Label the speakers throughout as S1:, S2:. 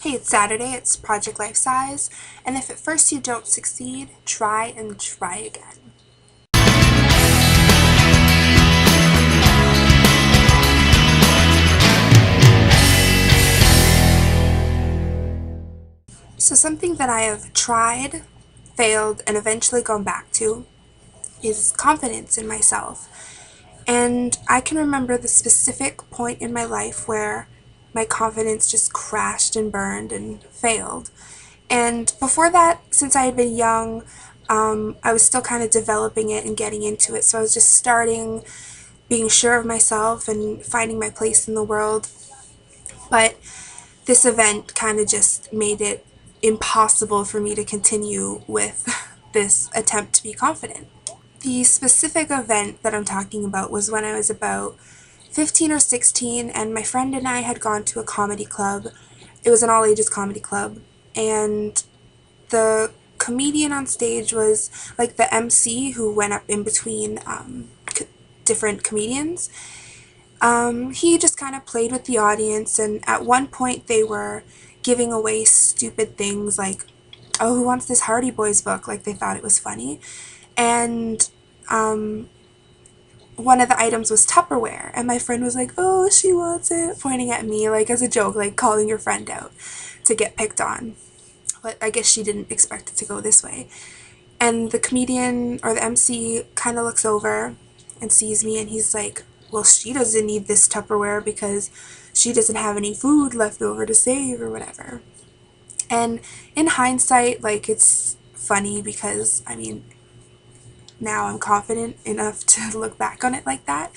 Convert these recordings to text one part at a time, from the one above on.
S1: Hey, it's Saturday, it's Project Life Size, and if at first you don't succeed, try and try again. So something that I have tried, failed, and eventually gone back to is confidence in myself. And I can remember the specific point in my life where my confidence just crashed and burned and failed. And before that, since I had been young, I was still kind of developing it and getting into it. So I was just starting being sure of myself and finding my place in the world. But this event kind of just made it impossible for me to continue with this attempt to be confident. The specific event that I'm talking about was when I was about 15 or 16, and my friend and I had gone to a comedy club. It was an all ages comedy club, and the comedian on stage was like the MC who went up in between different comedians. He just kind of played with the audience, and at one point they were giving away stupid things like, oh, who wants this Hardy Boys book? Like they thought it was funny. And one of the items was Tupperware, and my friend was like, oh, she wants it, pointing at me like as a joke, like calling your friend out to get picked on. But I guess she didn't expect it to go this way. And the comedian or the MC kind of looks over and sees me, and he's like, well, she doesn't need this Tupperware because she doesn't have any food left over to save or whatever. And in hindsight, like, it's funny because, I mean, now I'm confident enough to look back on it like that.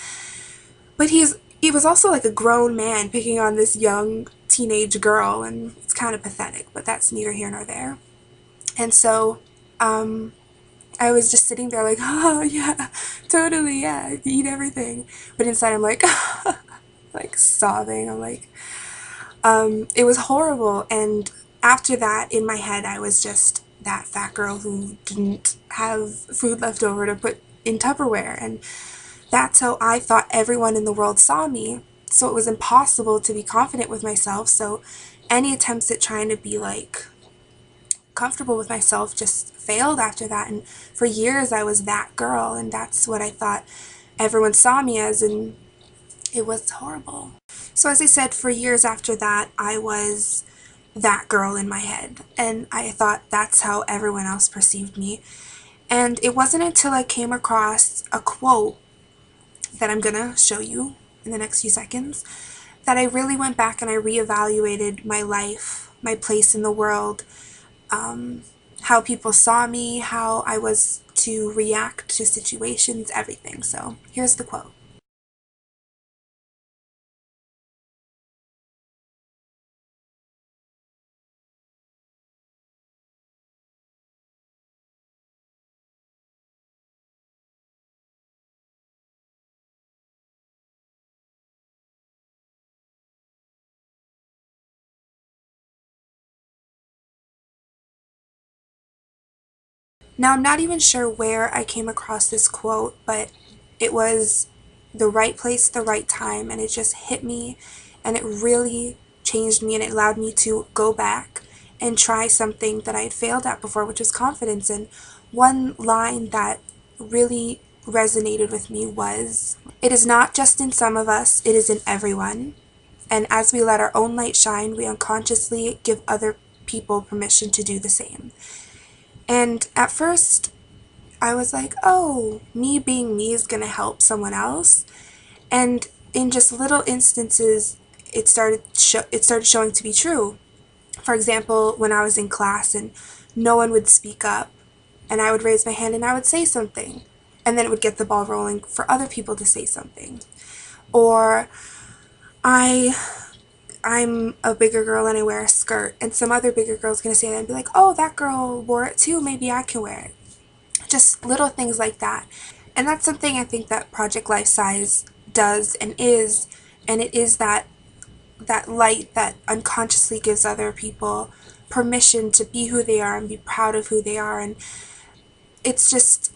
S1: But he was also like a grown man picking on this young teenage girl, and it's kind of pathetic, but that's neither here nor there. And so I was just sitting there like, oh yeah, totally, yeah, eat everything. But inside I'm like, like sobbing. I'm like, it was horrible. And after that, in my head, I was just that fat girl who didn't have food left over to put in Tupperware. And that's how I thought everyone in the world saw me. So it was impossible to be confident with myself. So any attempts at trying to be like comfortable with myself just failed after that. And for years I was that girl, and that's what I thought everyone saw me as, and it was horrible. So as I said, for years after that, I was that girl in my head, and I thought that's how everyone else perceived me. And it wasn't until I came across a quote that I'm gonna show you in the next few seconds that I really went back and I reevaluated my life, my place in the world, how people saw me, how I was to react to situations, everything. So here's the quote. Now, I'm not even sure where I came across this quote, but it was the right place, the right time, and it just hit me, and it really changed me, and it allowed me to go back and try something that I had failed at before, which was confidence. And one line that really resonated with me was, it is not just in some of us, it is in everyone. And as we let our own light shine, we unconsciously give other people permission to do the same. And at first, I was like, oh, me being me is going to help someone else. And in just little instances, it started showing to be true. For example, when I was in class and no one would speak up, and I would raise my hand and I would say something, and then it would get the ball rolling for other people to say something. Or I I'm a bigger girl and I wear a skirt, and some other bigger girl's gonna say that and be like, oh, that girl wore it too, maybe I can wear it. Just little things like that. And that's something I think that Project Life Size does and it is that light that unconsciously gives other people permission to be who they are and be proud of who they are. And it's just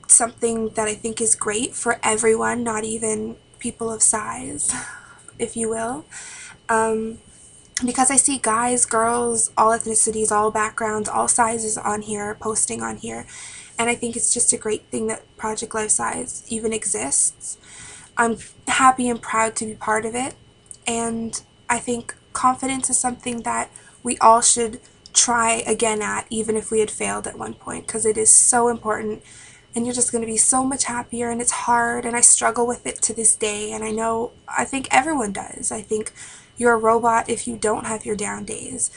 S1: something that I think is great for everyone, not even people of size, if you will. because I see guys, girls, all ethnicities, all backgrounds, all sizes on here, posting on here, and I think it's just a great thing that Project Life Size even exists. I'm happy and proud to be part of it, and I think confidence is something that we all should try again at, even if we had failed at one point, because it is so important, and you're just going to be so much happier. And it's hard, and I struggle with it to this day, and I think everyone does. I think you're a robot if you don't have your down days,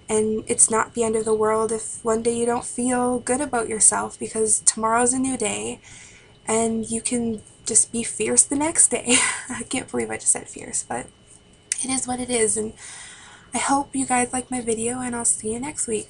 S1: and it's not the end of the world if one day you don't feel good about yourself, because tomorrow's a new day, and you can just be fierce the next day. I can't believe I just said fierce, but it is what it is, and I hope you guys like my video, and I'll see you next week.